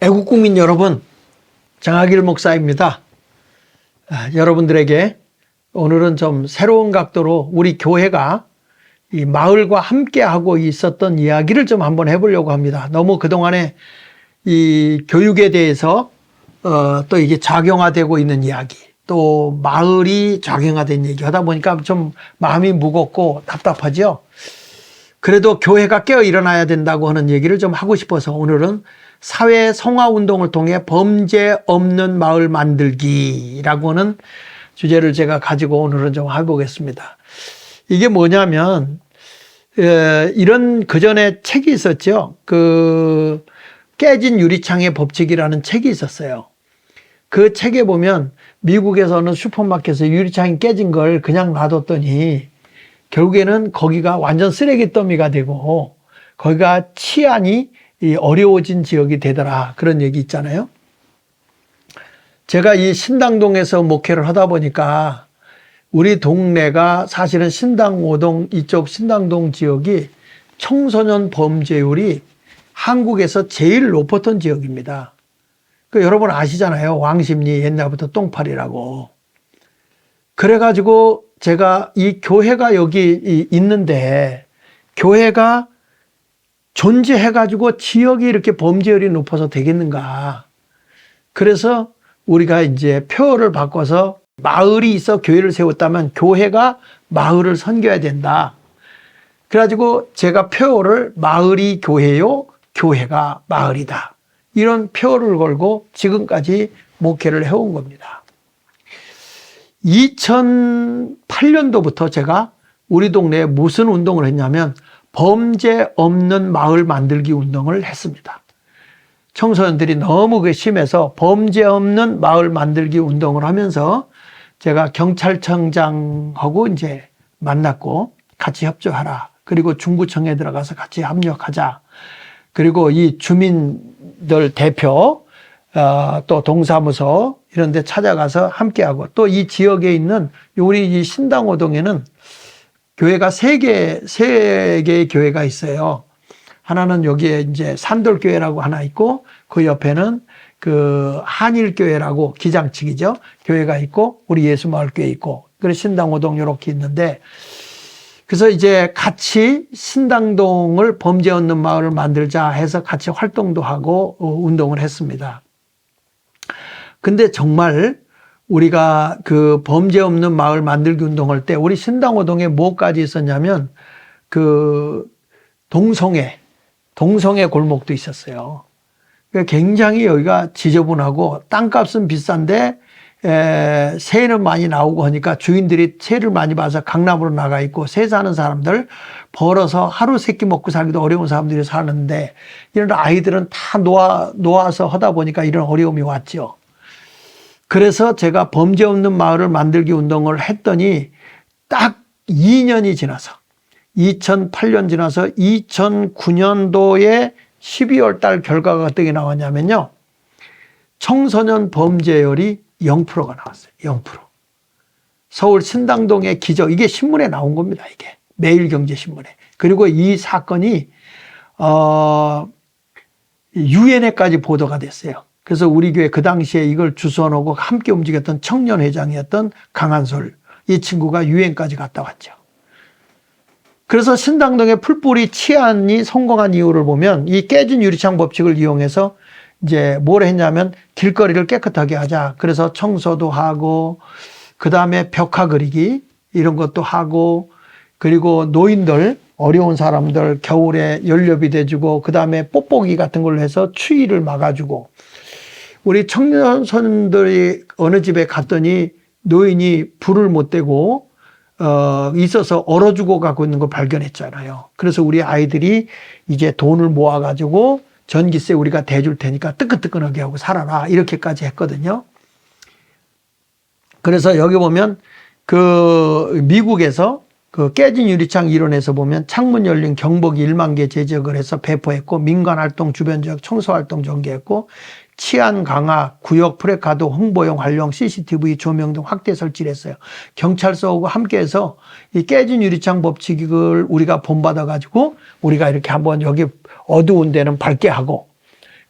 애국국민 여러분, 장하길 목사입니다. 여러분들에게 오늘은 좀 새로운 각도로 우리 교회가 이 마을과 함께 하고 있었던 이야기를 좀 한번 해보려고 합니다. 너무 그동안에 이 교육에 대해서 또 이게 작용화되고 있는 이야기, 또 마을이 작용화된 얘기 하다 보니까 좀 마음이 무겁고 답답하죠. 그래도 교회가 깨어 일어나야 된다고 하는 얘기를 좀 하고 싶어서 오늘은 사회 성화 운동을 통해 범죄 없는 마을 만들기라고 하는 주제를 제가 가지고 오늘은 좀 해보겠습니다. 이게 뭐냐면 이런 그전에 책이 있었죠. 그 깨진 유리창의 법칙이라는 책이 있었어요. 그 책에 보면 미국에서는 슈퍼마켓에서 유리창이 깨진 걸 그냥 놔뒀더니 결국에는 거기가 완전 쓰레기 더미가 되고 거기가 치안이 어려워진 지역이 되더라. 그런 얘기 있잖아요. 제가 이 신당동에서 목회를 하다 보니까 우리 동네가 사실은 신당오동 이쪽 신당동 지역이 청소년 범죄율이 한국에서 제일 높았던 지역입니다. 그 여러분 아시잖아요. 왕십리 옛날부터 똥파리라고. 그래가지고 제가 이 교회가 여기 있는데 교회가 존재해가지고 지역이 이렇게 범죄율이 높아서 되겠는가. 그래서 우리가 이제 표어를 바꿔서 마을이 있어 교회를 세웠다면 교회가 마을을 섬겨야 된다. 그래가지고 제가 표어를 마을이 교회요, 교회가 마을이다. 이런 표어를 걸고 지금까지 목회를 해온 겁니다. 2008년도부터 제가 우리 동네에 무슨 운동을 했냐면 범죄 없는 마을 만들기 운동을 했습니다. 청소년들이 너무 그게 심해서 범죄 없는 마을 만들기 운동을 하면서 제가 경찰청장하고 이제 만났고 같이 협조하라. 그리고 중구청에 들어가서 같이 합력하자. 그리고 이 주민들 대표, 또 동사무소 이런 데 찾아가서 함께하고 또 이 지역에 있는 우리 이 신당오동에는 교회가 세 개의 교회가 있어요. 하나는 여기에 이제 산돌교회라고 하나 있고 그 옆에는 그 한일교회라고 기장측이죠. 교회가 있고 우리 예수마을교회 있고 그래서 신당오동 이렇게 있는데 그래서 이제 같이 신당동을 범죄 없는 마을을 만들자 해서 같이 활동도 하고 운동을 했습니다. 근데 정말 우리가 그 범죄 없는 마을 만들기 운동할 때 우리 신당오동에 뭐까지 있었냐면 그 동성애 골목도 있었어요. 굉장히 여기가 지저분하고 땅값은 비싼데 새는 많이 나오고 하니까 주인들이 새를 많이 봐서 강남으로 나가 있고 새 사는 사람들 벌어서 하루 세끼 먹고 살기도 어려운 사람들이 사는데 이런 아이들은 다 놓아서 하다 보니까 이런 어려움이 왔죠. 그래서 제가 범죄 없는 마을을 만들기 운동을 했더니 딱 2년이 지나서 2008년 지나서 2009년도에 12월 달 결과가 어떻게 나왔냐면요. 청소년 범죄율이 0%가 나왔어요. 0%. 서울 신당동의 기적. 이게 신문에 나온 겁니다. 이게. 매일경제신문에. 그리고 이 사건이 유엔에까지 보도가 됐어요. 그래서 우리 교회 그 당시에 이걸 주선하고 함께 움직였던 청년회장이었던 강한솔. 이 친구가 유엔까지 갔다 왔죠. 그래서 신당동의 풀뿌리 치안이 성공한 이유를 보면 이 깨진 유리창 법칙을 이용해서 이제 뭘 했냐면 길거리를 깨끗하게 하자. 그래서 청소도 하고 그 다음에 벽화 그리기 이런 것도 하고 그리고 노인들 어려운 사람들 겨울에 연료비 대주고 그 다음에 뽁뽁이 같은 걸로 해서 추위를 막아주고 우리 청년선들이 어느 집에 갔더니 노인이 불을 못 대고 있어서 얼어 죽어 가고 있는 걸 발견했잖아요. 그래서 우리 아이들이 이제 돈을 모아가지고 전기세 우리가 대줄 테니까 뜨끈뜨끈하게 하고 살아라. 이렇게까지 했거든요. 그래서 여기 보면 그 미국에서 그 깨진 유리창 이론에서 보면 창문 열린 경보기 1만 개 제작을 해서 배포했고 민간활동 주변 지역 청소활동 전개했고 치안 강화, 구역 프레카드 홍보용 활용 CCTV 조명 등 확대 설치를 했어요. 경찰서하고 함께해서 이 깨진 유리창 법칙을 우리가 본받아 가지고 우리가 이렇게 한번 여기 어두운 데는 밝게 하고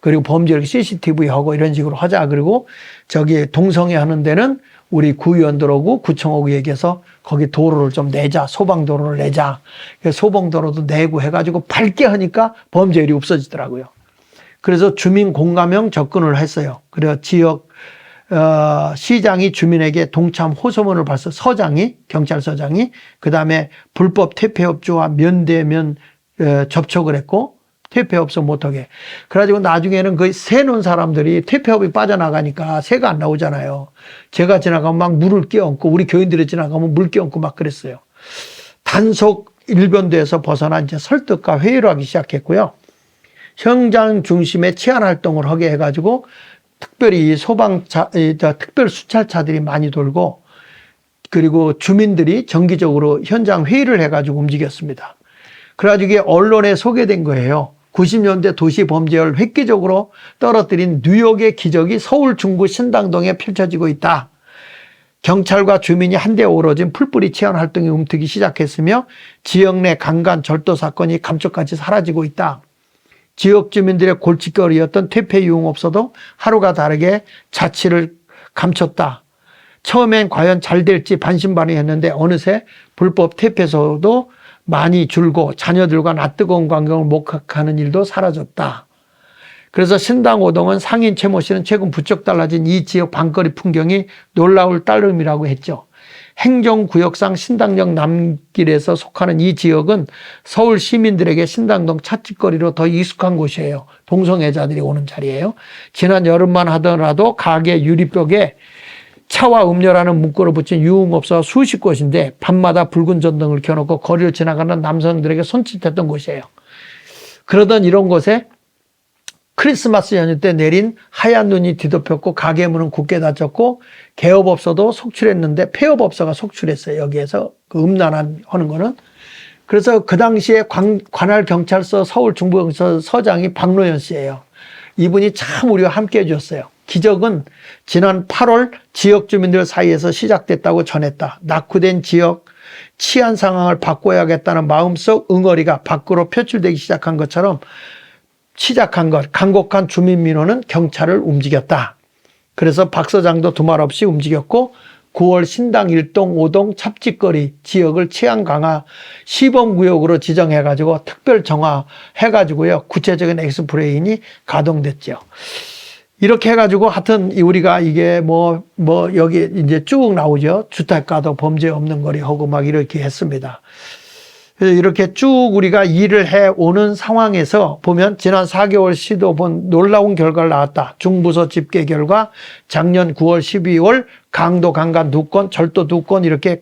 그리고 범죄를 CCTV 하고 이런 식으로 하자. 그리고 저기 동성애 하는 데는 우리 구의원들하고 구청하고 얘기해서 거기 도로를 좀 내자. 소방도로를 내자. 소방도로도 내고 해가지고 밝게 하니까 범죄율이 없어지더라고요. 그래서 주민 공감형 접근을 했어요. 그래서 지역 시장이 주민에게 동참 호소문을 봤어. 서장이, 경찰서장이, 그 다음에 불법 퇴폐업주와 면대면 접촉을 했고, 퇴폐업소 못하게. 그래가지고 나중에는 그 새 놓은 사람들이 퇴폐업이 빠져나가니까 새가 안 나오잖아요. 제가 지나가면 막 물을 끼얹고, 우리 교인들이 지나가면 물 끼얹고 막 그랬어요. 단속 일변도에서 벗어나 이제 설득과 회의를 하기 시작했고요. 현장 중심의 치안 활동을 하게 해가지고, 특별히 특별 수찰차들이 많이 돌고, 그리고 주민들이 정기적으로 현장 회의를 해가지고 움직였습니다. 그래가지고 이게 언론에 소개된 거예요. 90년대 도시 범죄율 획기적으로 떨어뜨린 뉴욕의 기적이 서울 중구 신당동에 펼쳐지고 있다. 경찰과 주민이 한데 어우러진 풀뿌리 치안 활동이 움트기 시작했으며 지역 내 강간 절도 사건이 감쪽같이 사라지고 있다. 지역 주민들의 골칫거리였던 퇴폐 유흥업소도 하루가 다르게 자취를 감췄다. 처음엔 과연 잘 될지 반신반의했는데 어느새 불법 퇴폐소도 많이 줄고 자녀들과 낯뜨거운 광경을 목격하는 일도 사라졌다. 그래서 신당오동은 상인 최모 씨는 최근 부쩍 달라진 이 지역 밤거리 풍경이 놀라울 따름이라고 했죠. 행정구역상 신당역 남길에서 속하는 이 지역은 서울 시민들에게 신당동 찻집거리로 더 익숙한 곳이에요. 동성애자들이 오는 자리예요. 지난 여름만 하더라도 가게 유리벽에 차와 음료라는 문구를 붙인 유흥업소가 수십 곳인데 밤마다 붉은 전등을 켜놓고 거리를 지나가는 남성들에게 손짓했던 곳이에요. 그러던 이런 곳에 크리스마스 연휴 때 내린 하얀 눈이 뒤덮였고 가게 문은 굳게 닫혔고 개업업소도 속출했는데 폐업업소가 속출했어요. 여기에서 그 음란한 하는 거는. 그래서 그 당시에 관할경찰서 서울중부경찰서 서장이 박노현 씨예요. 이분이 참 우리와 함께 해줬어요. 기적은 지난 8월 지역 주민들 사이에서 시작됐다고 전했다. 낙후된 지역 치안 상황을 바꿔야겠다는 마음속 응어리가 밖으로 표출되기 시작한 것처럼 간곡한 주민 민원은 경찰을 움직였다. 그래서 박 서장도 두말 없이 움직였고 9월 신당 1동 5동 찹집거리 지역을 치안 강화 시범구역으로 지정해가지고 특별 정화해가지고요. 구체적인 엑스플레인이 가동됐죠. 이렇게 해가지고 하여튼 우리가 이게 여기 이제 쭉 나오죠. 주택가도 범죄 없는 거리 하고 막 이렇게 했습니다. 이렇게 쭉 우리가 일을 해오는 상황에서 보면 지난 4개월 시도 본 놀라운 결과를 나왔다. 중부서 집계 결과 작년 9월 12월 강도 강간 2건, 절도 2건 이렇게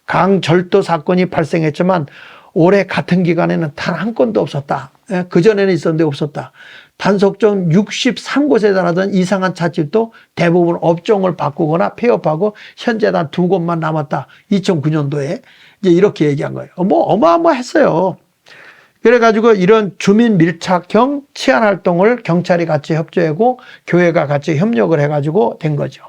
강절도 사건이 발생했지만 올해 같은 기간에는 단 한 건도 없었다. 그전에는 있었는데 없었다. 단속전 63곳에 달하던 이상한 찻집도 대부분 업종을 바꾸거나 폐업하고 현재 단 2곳만 남았다. 2009년도에 이제 이렇게 얘기한 거예요. 어마어마했어요. 그래가지고 이런 주민 밀착형 치안 활동을 경찰이 같이 협조하고 교회가 같이 협력을 해가지고 된 거죠.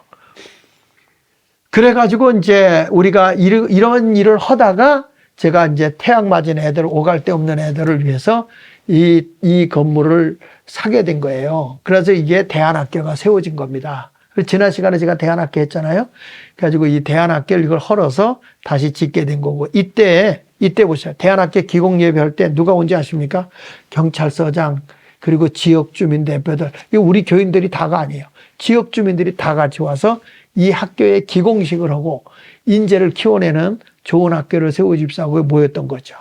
그래가지고 이제 우리가 이런 일을 하다가 제가 이제 태양 맞은 애들, 오갈 데 없는 애들을 위해서 이 건물을 사게 된 거예요. 그래서 이게 대안학교가 세워진 겁니다. 지난 시간에 제가 대안학교 했잖아요. 그래가지고 이 대안학교를 이걸 헐어서 다시 짓게 된 거고, 이때 보세요. 대안학교 기공예배할 때 누가 온지 아십니까? 경찰서장, 그리고 지역 주민 대표들. 이거 우리 교인들이 다가 아니에요. 지역 주민들이 다 같이 와서 이 학교에 기공식을 하고 인재를 키워내는 좋은 학교를 세우집사하고 모였던 거죠.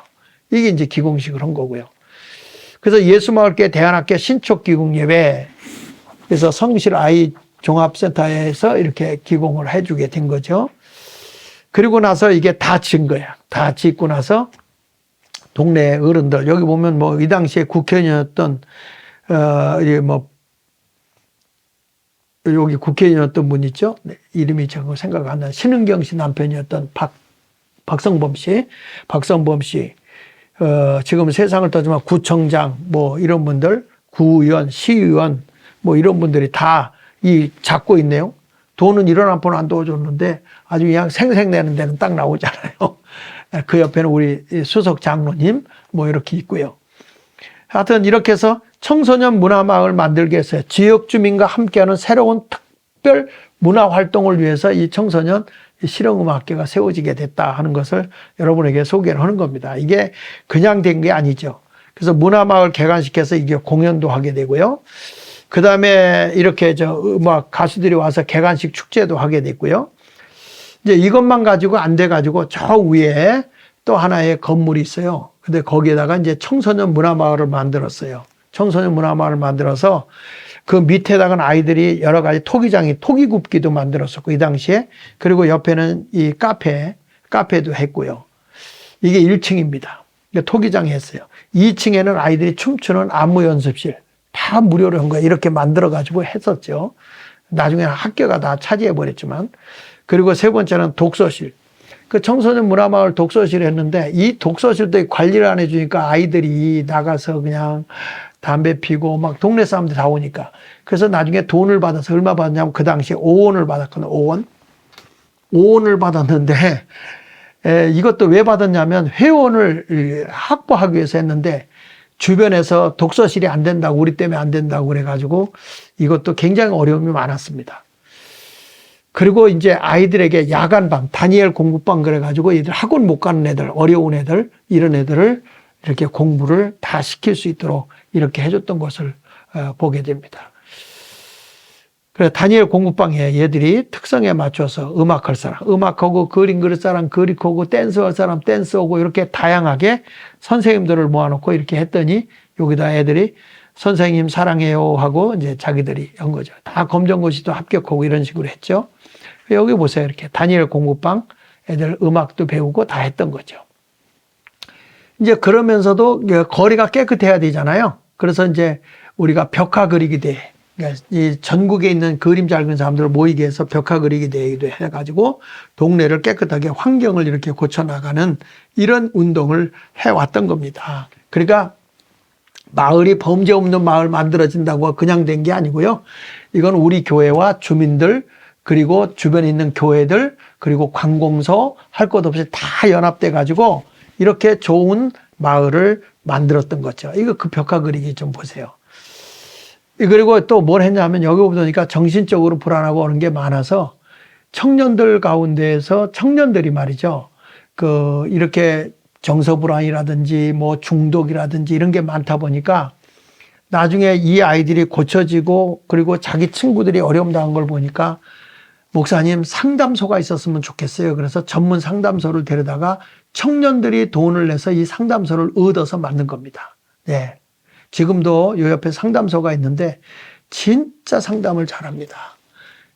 이게 이제 기공식을 한 거고요. 그래서 예수마을교회 대안학교 신축 기공예배, 그래서 성실 아이 종합센터에서 이렇게 기공을 해주게 된 거죠. 그리고 나서 이게 다 지은 거야. 다 짓고 나서 동네 어른들, 여기 보면 이 당시에 국회의원이었던, 여기 국회의원이었던 분 있죠? 네, 이름이 자꾸 생각 안 나요. 신은경 씨 남편이었던 박성범 씨, 지금 세상을 떠지면 구청장, 이런 분들, 구의원, 시의원, 이런 분들이 다 잡고 있네요. 돈은 이런 한 푼 안 넣어줬는데 아주 그냥 생색내는 데는 딱 나오잖아요. 그 옆에는 우리 수석 장로님, 이렇게 있고요. 하여튼 이렇게 해서 청소년 문화마을 만들기 위해서 지역 주민과 함께하는 새로운 특별 문화 활동을 위해서 이 청소년 실용음악회가 세워지게 됐다 하는 것을 여러분에게 소개를 하는 겁니다. 이게 그냥 된 게 아니죠. 그래서 문화마을 개관시켜서 이게 공연도 하게 되고요. 그 다음에 이렇게 음악 가수들이 와서 개관식 축제도 하게 됐고요. 이제 이것만 가지고 안 돼 가지고 저 위에 또 하나의 건물이 있어요. 근데 거기에다가 이제 청소년 문화마을을 만들었어요. 청소년 문화마을을 만들어서 그 밑에다가는 아이들이 여러 가지 토기 굽기도 만들었었고, 이 당시에. 그리고 옆에는 이 카페도 했고요. 이게 1층입니다. 토기장 했어요. 2층에는 아이들이 춤추는 안무 연습실 다 무료로 한 거예요. 이렇게 만들어가지고 했었죠. 나중에 학교가 다 차지해버렸지만. 그리고 세 번째는 독서실. 그 청소년 문화마을 독서실을 했는데 이 독서실도 관리를 안 해주니까 아이들이 나가서 그냥 담배 피고 막 동네 사람들 다 오니까. 그래서 나중에 돈을 받아서 얼마 받았냐면 그 당시에 5원을 받았거든요. 5원. 5원을 받았는데 이것도 왜 받았냐면 회원을 확보하기 위해서 했는데 주변에서 독서실이 안 된다고, 우리 때문에 안 된다고 그래가지고 이것도 굉장히 어려움이 많았습니다. 그리고 이제 아이들에게 야간방, 다니엘 공부방 그래가지고 애들 학원 못 가는 애들, 어려운 애들, 이런 애들을 이렇게 공부를 다 시킬 수 있도록 이렇게 해줬던 것을 보게 됩니다. 그래서 다니엘 공부방에 얘들이 특성에 맞춰서 음악할 사람, 음악하고 그림 그릴 사람, 그리고 댄스할 사람, 댄스하고 이렇게 다양하게 선생님들을 모아놓고 이렇게 했더니 여기다 애들이 선생님 사랑해요 하고 이제 자기들이 한 거죠. 다 검정고시도 합격하고 이런 식으로 했죠. 여기 보세요. 이렇게 다니엘 공부방 애들 음악도 배우고 다 했던 거죠. 이제 그러면서도 거리가 깨끗해야 되잖아요. 그래서 이제 우리가 벽화 그리기 대회, 그러니까 이 전국에 있는 그림 잘 그리는 사람들을 모이게 해서 벽화 그리기 대회도 해가지고 동네를 깨끗하게 환경을 이렇게 고쳐나가는 이런 운동을 해왔던 겁니다. 그러니까 마을이 범죄 없는 마을 만들어진다고 그냥 된 게 아니고요. 이건 우리 교회와 주민들, 그리고 주변에 있는 교회들, 그리고 관공서 할 것 없이 다 연합돼 가지고 이렇게 좋은 마을을 만들었던 거죠. 이거 그 벽화 그리기 좀 보세요. 그리고 또 뭘 했냐면 여기 보니까 정신적으로 불안하고 그런 게 많아서 청년들 가운데에서 청년들이 말이죠. 이렇게 정서불안이라든지 뭐 중독이라든지 이런 게 많다 보니까 나중에 이 아이들이 고쳐지고 그리고 자기 친구들이 어려움 당한 걸 보니까 목사님 상담소가 있었으면 좋겠어요. 그래서 전문 상담소를 데려다가 청년들이 돈을 내서 이 상담소를 얻어서 만든 겁니다. 네. 지금도 요 옆에 상담소가 있는데 진짜 상담을 잘합니다.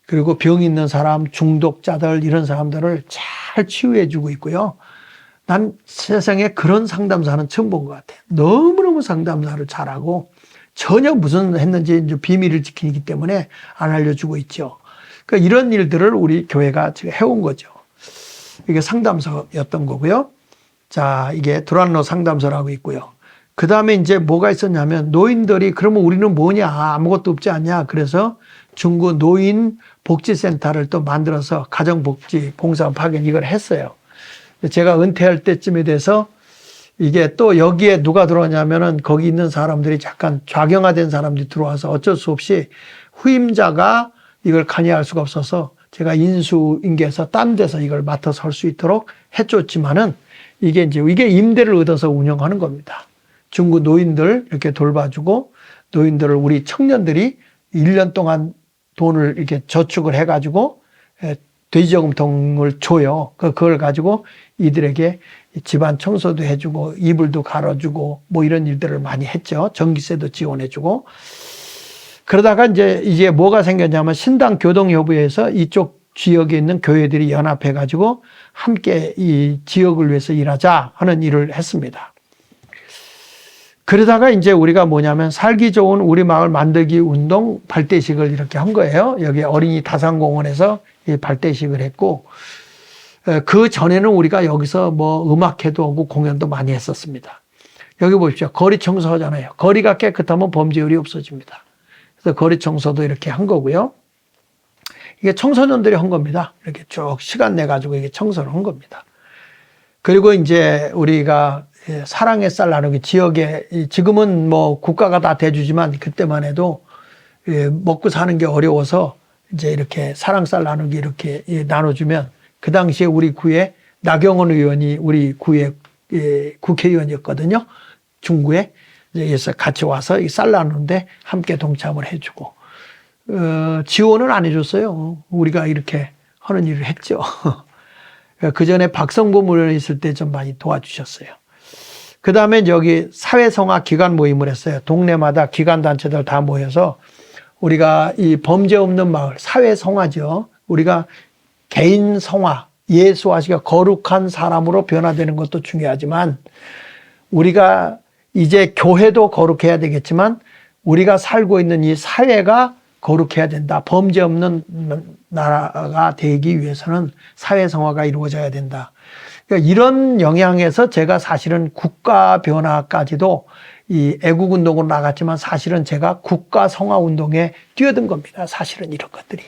그리고 병 있는 사람, 중독자들 이런 사람들을 잘 치유해주고 있고요. 난 세상에 그런 상담사는 처음 본 것 같아요. 너무너무 상담사를 잘하고 전혀 무슨 했는지 이제 비밀을 지키기 때문에 안 알려주고 있죠. 그러니까 이런 일들을 우리 교회가 지금 해온 거죠. 이게 상담소였던 거고요. 자, 이게 두란노 상담소라고 있고요. 그 다음에 이제 뭐가 있었냐면 노인들이 그러면 우리는 뭐냐 아무것도 없지 않냐 그래서 중구 노인 복지센터를 또 만들어서 가정복지 봉사 파견 이걸 했어요. 제가 은퇴할 때쯤에 돼서 이게 또 여기에 누가 들어오냐면은 거기 있는 사람들이 약간 좌경화된 사람들이 들어와서 어쩔 수 없이 후임자가 이걸 관여할 수가 없어서 제가 인수인계해서 딴 데서 이걸 맡아서 할 수 있도록 해줬지만은 이게 임대를 얻어서 운영하는 겁니다. 중구 노인들 이렇게 돌봐주고 노인들을 우리 청년들이 1년 동안 돈을 이렇게 저축을 해가지고 돼지저금통을 줘요. 그걸 가지고 이들에게 집안 청소도 해주고 이불도 갈아주고 뭐 이런 일들을 많이 했죠. 전기세도 지원해주고. 그러다가 이제 뭐가 생겼냐면 신당 교동협의회에서 이쪽 지역에 있는 교회들이 연합해가지고 함께 이 지역을 위해서 일하자 하는 일을 했습니다. 그러다가 이제 우리가 뭐냐면 살기 좋은 우리 마을 만들기 운동 발대식을 이렇게 한 거예요. 여기 어린이 다산공원에서 이 발대식을 했고, 그 전에는 우리가 여기서 뭐 음악회도 하고 공연도 많이 했었습니다. 여기 보십시오. 거리 청소하잖아요. 거리가 깨끗하면 범죄율이 없어집니다. 그래서 거리 청소도 이렇게 한 거고요. 이게 청소년들이 한 겁니다. 이렇게 쭉 시간 내 가지고 이게 청소를 한 겁니다. 그리고 이제 우리가 사랑의 쌀 나누기 지역에 지금은 뭐 국가가 다 대주지만 그때만 해도 먹고 사는 게 어려워서 이제 이렇게 사랑쌀 나누기 이렇게 나눠주면 그 당시에 우리 구에 나경원 의원이 우리 구의 국회의원이었거든요. 중구에. 그래서 같이 와서 이 쌀 나누는데 함께 동참을 해주고 지원은 안 해줬어요. 우리가 이렇게 하는 일을 했죠. 그 전에 박성범 의원이 있을 때 좀 많이 도와주셨어요. 그 다음에 여기 사회성화 기관 모임을 했어요. 동네마다 기관단체들 다 모여서 우리가 이 범죄 없는 마을, 사회성화죠. 우리가 개인 성화, 예수화시가 거룩한 사람으로 변화되는 것도 중요하지만 우리가 이제 교회도 거룩해야 되겠지만 우리가 살고 있는 이 사회가 거룩해야 된다. 범죄 없는 나라가 되기 위해서는 사회성화가 이루어져야 된다. 그러니까 이런 영향에서 제가 사실은 국가 변화까지도 이 애국운동으로 나갔지만 사실은 제가 국가성화운동에 뛰어든 겁니다. 사실은 이런 것들이.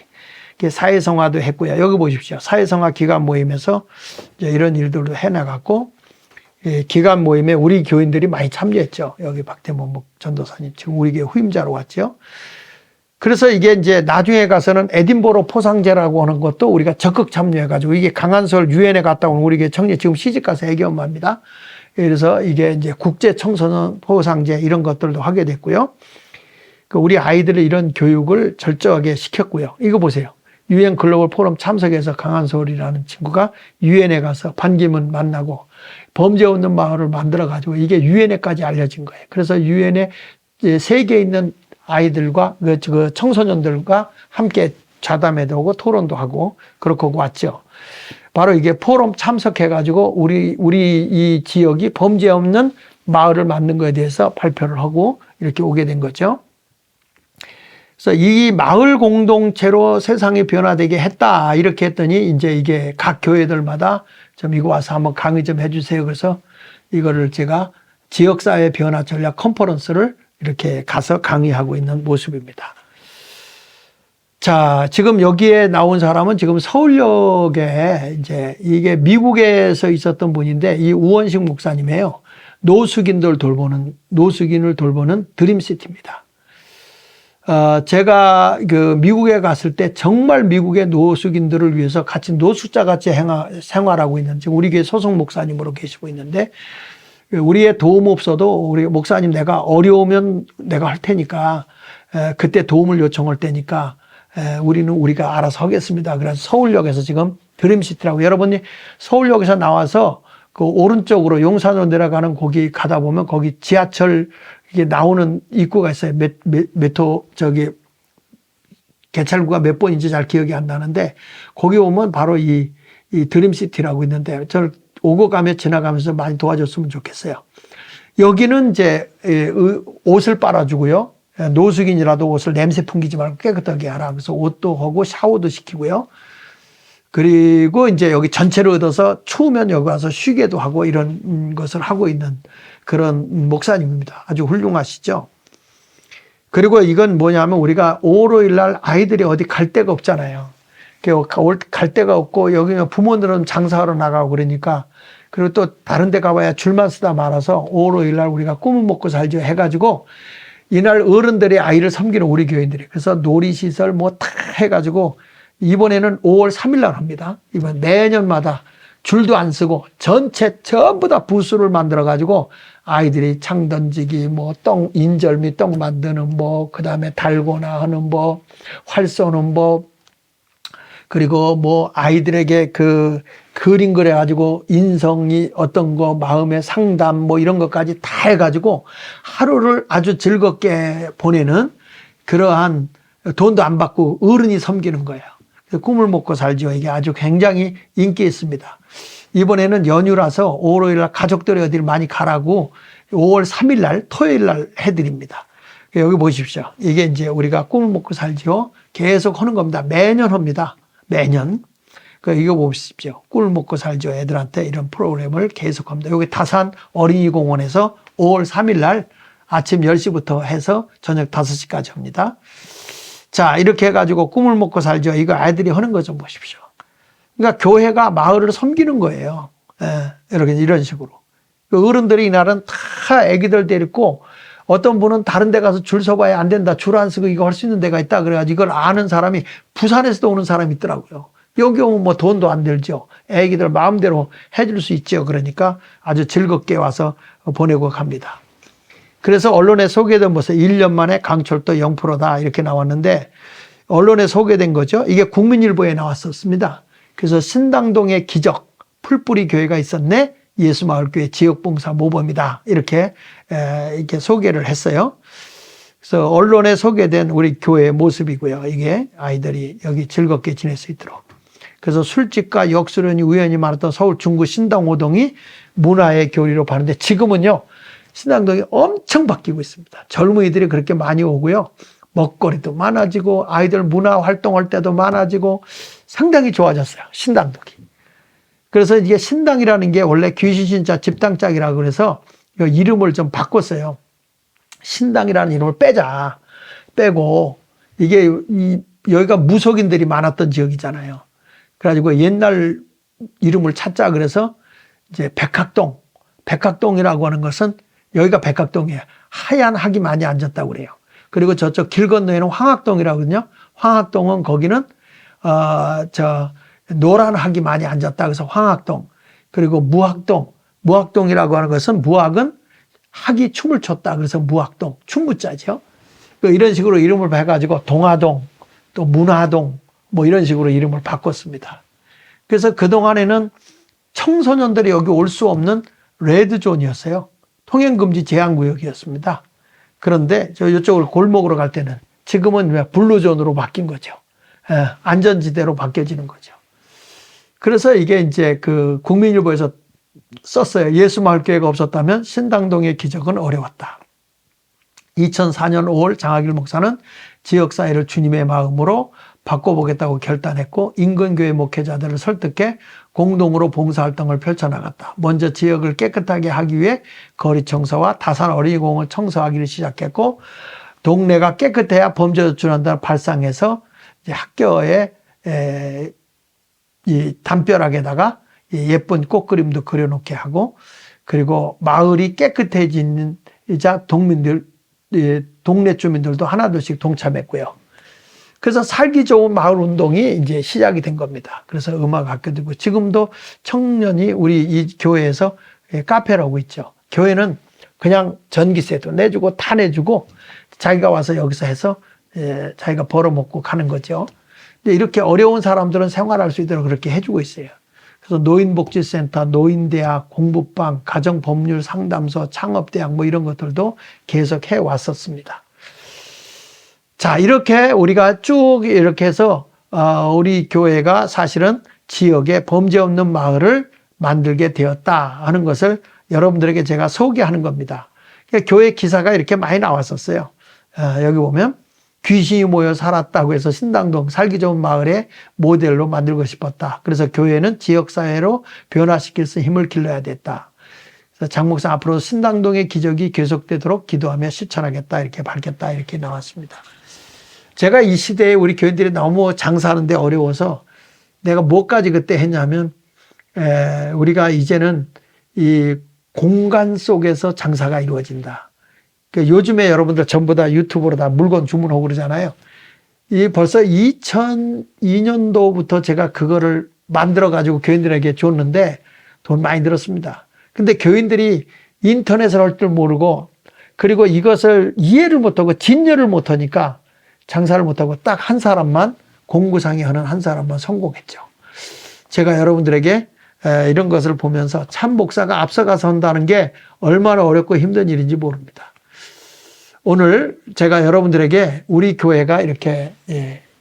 사회성화도 했고요. 여기 보십시오. 사회성화 기관 모임에서 이런 일들도 해나갔고 기관 모임에 우리 교인들이 많이 참여했죠. 여기 박태문 전도사님 지금 우리 교회 후임자로 왔죠. 그래서 이게 이제 나중에 가서는 에딘버러 포상제라고 하는 것도 우리가 적극 참여해가지고 이게 강한서울 유엔에 갔다 온 우리 교회 청년 지금 시집가서 애기 엄마입니다. 그래서 이게 이제 국제 청소년 포상제 이런 것들도 하게 됐고요. 우리 아이들을 이런 교육을 철저하게 시켰고요. 이거 보세요. 유엔 글로벌 포럼 참석해서 강한서울이라는 친구가 유엔에 가서 반기문 만나고 범죄 없는 마을을 만들어가지고 이게 유엔에까지 알려진 거예요. 그래서 유엔에 세계에 있는 아이들과 그 청소년들과 함께 좌담회도 하고 토론도 하고 그렇게 왔죠. 바로 이게 포럼 참석해가지고 우리 이 지역이 범죄 없는 마을을 만든 것에 대해서 발표를 하고 이렇게 오게 된 거죠. 그래서 이 마을 공동체로 세상이 변화되게 했다. 이렇게 했더니 이제 이게 각 교회들마다 좀 이거 와서 한번 강의 좀 해주세요. 그래서 이거를 제가 지역사회 변화 전략 컨퍼런스를 이렇게 가서 강의하고 있는 모습입니다. 자, 지금 여기에 나온 사람은 지금 서울역에 이제 이게 미국에서 있었던 분인데 이 우원식 목사님이에요. 노숙인을 돌보는 드림시티입니다. 제가 그 미국에 갔을 때 정말 미국의 노숙인들을 위해서 같이 노숙자 같이 생활하고 있는 지금 우리 교회 소속 목사님으로 계시고 있는데 우리의 도움 없어도 우리 목사님 내가 어려우면 내가 할 테니까 그때 도움을 요청할 때니까 우리가 알아서 하겠습니다. 그래서 서울역에서 지금 드림시티라고 여러분이 서울역에서 나와서 그 오른쪽으로 용산으로 내려가는 거기 가다 보면 거기 지하철 이게 나오는 입구가 있어요. 개찰구가 몇 번인지 잘 기억이 안 나는데 거기 오면 바로 이 드림시티라고 있는데 저를 오고 가며 지나가면서 많이 도와줬으면 좋겠어요. 여기는 이제 옷을 빨아주고요. 노숙인이라도 옷을 냄새 풍기지 말고 깨끗하게 하라. 그래서 옷도 하고 샤워도 시키고요. 그리고 이제 여기 전체를 얻어서 추우면 여기 와서 쉬게도 하고 이런 것을 하고 있는 그런 목사님입니다. 아주 훌륭하시죠. 그리고 이건 뭐냐면 우리가 5월 5일 날 아이들이 어디 갈 데가 없잖아요. 갈 데가 없고 여기는 부모들은 장사하러 나가고 그러니까 그리고 또 다른 데 가봐야 줄만 쓰다 말아서 5월 5일 날 우리가 꿈을 먹고 살죠 해가지고 이날 어른들의 아이를 섬기는 우리 교인들이 그래서 놀이시설 뭐 다 해가지고 이번에는 5월 3일 날 합니다. 이번 매년마다 줄도 안 쓰고 전부 다 부스를 만들어 가지고 아이들이 창 던지기 뭐 인절미 떡 만드는 뭐 그다음에 달고나 하는 뭐 활 쏘는 뭐 그리고 뭐 아이들에게 그 그림 그려 가지고 인성이 어떤 거 마음의 상담 뭐 이런 것까지 다 해가지고 하루를 아주 즐겁게 보내는 그러한 돈도 안 받고 어른이 섬기는 거예요. 꿈을 먹고 살죠. 이게 아주 굉장히 인기 있습니다. 이번에는 연휴라서 5월 5일 날 가족들이 어디를 많이 가라고 5월 3일 날 토요일 날 해드립니다. 여기 보십시오. 이게 이제 우리가 꿈을 먹고 살죠. 계속 하는 겁니다. 매년 합니다. 매년. 이거 보십시오. 꿈을 먹고 살죠. 애들한테 이런 프로그램을 계속 합니다. 여기 다산 어린이공원에서 5월 3일 날 아침 10시부터 해서 저녁 5시까지 합니다. 자, 이렇게 해가지고 꿈을 먹고 살죠. 이거 아이들이 하는 거 좀 보십시오. 그러니까 교회가 마을을 섬기는 거예요. 예, 이렇게 이런 식으로. 그 어른들이 이날은 다 애기들 데리고 어떤 분은 다른 데 가서 줄 서봐야 안 된다. 줄 안 서고 이거 할 수 있는 데가 있다. 그래가지고 이걸 아는 사람이 부산에서도 오는 사람이 있더라고요. 여기 오면 뭐 돈도 안 들죠. 애기들 마음대로 해줄 수 있죠. 그러니까 아주 즐겁게 와서 보내고 갑니다. 그래서 언론에 소개된 모습 1년 만에 강철도 0%다 이렇게 나왔는데 언론에 소개된 거죠. 이게 국민일보에 나왔었습니다. 그래서 신당동의 기적, 풀뿌리 교회가 있었네. 예수마을교회 지역봉사 모범이다. 이렇게 소개를 했어요. 그래서 언론에 소개된 우리 교회의 모습이고요. 이게 아이들이 여기 즐겁게 지낼 수 있도록. 그래서 술집과 역수련이 우연히 많았던 서울 중구 신당 5동이 문화의 교리로 바는데 지금은요. 신당동이 엄청 바뀌고 있습니다. 젊은이들이 그렇게 많이 오고요. 먹거리도 많아지고 아이들 문화 활동할 때도 많아지고 상당히 좋아졌어요. 신당동이. 그래서 이게 신당이라는 게 원래 귀신신자 집당짝이라고 그래서 이름을 좀 바꿨어요. 신당이라는 이름을 빼고 이게 여기가 무속인들이 많았던 지역이잖아요. 그래가지고 옛날 이름을 찾자 그래서 이제 백학동이라고 하는 것은 여기가 백학동이에요. 하얀 학이 많이 앉았다고 그래요. 그리고 저쪽 길 건너에는 황학동이라고 하거든요. 황학동은 거기는 노란 학이 많이 앉았다 그래서 황학동. 그리고 무학동이라고 하는 것은 무학은 학이 춤을 췄다 그래서 무학동, 춤무자죠. 이런 식으로 이름을 해가지고 동화동, 또 문화동 뭐 이런 식으로 이름을 바꿨습니다. 그래서 그동안에는 청소년들이 여기 올 수 없는 레드존이었어요. 통행금지 제한구역이었습니다. 그런데 이쪽으로 골목으로 갈 때는 지금은 블루존으로 바뀐 거죠. 안전지대로 바뀌어지는 거죠. 그래서 이게 이제 그 국민일보에서 썼어요. 예수마을교회가 없었다면 신당동의 기적은 어려웠다. 2004년 5월 장하길 목사는 지역사회를 주님의 마음으로 바꿔보겠다고 결단했고 인근교회 목회자들을 설득해 공동으로 봉사활동을 펼쳐나갔다. 먼저 지역을 깨끗하게 하기 위해 거리 청소와 다산 어린이공원을 청소하기를 시작했고 동네가 깨끗해야 범죄 저지한다는 발상해서 이제 학교에 이 담벼락에다가 예쁜 꽃그림도 그려놓게 하고 그리고 마을이 깨끗해지자 동네 주민들도 하나둘씩 동참했고요. 그래서 살기 좋은 마을 운동이 이제 시작이 된 겁니다. 그래서 음악 학교도 있고 지금도 청년이 우리 이 교회에서 카페라고 있죠. 교회는 그냥 전기세도 내주고 다 내주고 자기가 와서 여기서 해서 자기가 벌어먹고 가는 거죠. 근데 이렇게 어려운 사람들은 생활할 수 있도록 그렇게 해주고 있어요. 그래서 노인복지센터, 노인대학, 공부방, 가정법률 상담소, 창업대학 뭐 이런 것들도 계속 해왔었습니다. 자, 이렇게 우리가 쭉 이렇게 해서 우리 교회가 사실은 지역에 범죄 없는 마을을 만들게 되었다 하는 것을 여러분들에게 제가 소개하는 겁니다. 교회 기사가 이렇게 많이 나왔었어요. 여기 보면 귀신이 모여 살았다고 해서 신당동 살기 좋은 마을의 모델로 만들고 싶었다. 그래서 교회는 지역사회로 변화시킬 수 있는 힘을 길러야 됐다. 그래서 장 목사 앞으로 신당동의 기적이 계속되도록 기도하며 실천하겠다 이렇게 밝혔다 이렇게 나왔습니다. 제가 이 시대에 우리 교인들이 너무 장사하는데 어려워서 내가 뭐까지 그때 했냐면 우리가 이제는 이 공간 속에서 장사가 이루어진다. 요즘에 여러분들 전부 다 유튜브로 다 물건 주문하고 그러잖아요. 이 벌써 2002년도부터 제가 그거를 만들어 가지고 교인들에게 줬는데 돈 많이 들었습니다. 근데 교인들이 인터넷을 할 줄 모르고 그리고 이것을 이해를 못하고 진열을 못하니까 장사를 못하고 딱 한 사람만 공구상에 하는 한 사람만 성공했죠. 제가 여러분들에게 이런 것을 보면서 참 목사가 앞서가서 한다는 게 얼마나 어렵고 힘든 일인지 모릅니다. 오늘 제가 여러분들에게 우리 교회가 이렇게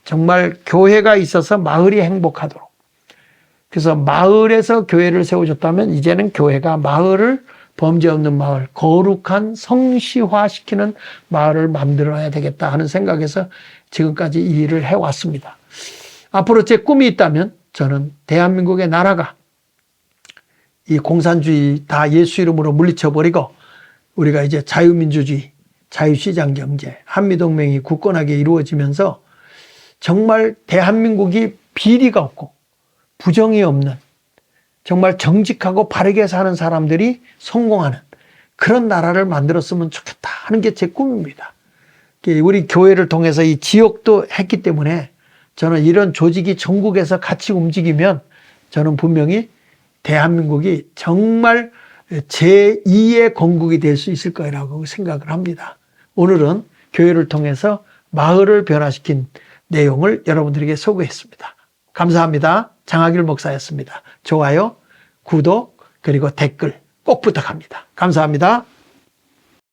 정말 교회가 있어서 마을이 행복하도록 그래서 마을에서 교회를 세워줬다면 이제는 교회가 마을을 범죄 없는 마을, 거룩한 성시화시키는 마을을 만들어야 되겠다 하는 생각에서 지금까지 이 일을 해왔습니다. 앞으로 제 꿈이 있다면 저는 대한민국의 나라가 이 공산주의 다 예수 이름으로 물리쳐버리고 우리가 이제 자유민주주의, 자유시장 경제, 한미동맹이 굳건하게 이루어지면서 정말 대한민국이 비리가 없고 부정이 없는 정말 정직하고 바르게 사는 사람들이 성공하는 그런 나라를 만들었으면 좋겠다 하는 게 제 꿈입니다. 우리 교회를 통해서 이 지역도 했기 때문에 저는 이런 조직이 전국에서 같이 움직이면 저는 분명히 대한민국이 정말 제2의 건국이 될 수 있을 거라고 생각을 합니다. 오늘은 교회를 통해서 마을을 변화시킨 내용을 여러분들에게 소개했습니다. 감사합니다. 장하길 목사였습니다. 좋아요, 구독, 그리고 댓글 꼭 부탁합니다. 감사합니다.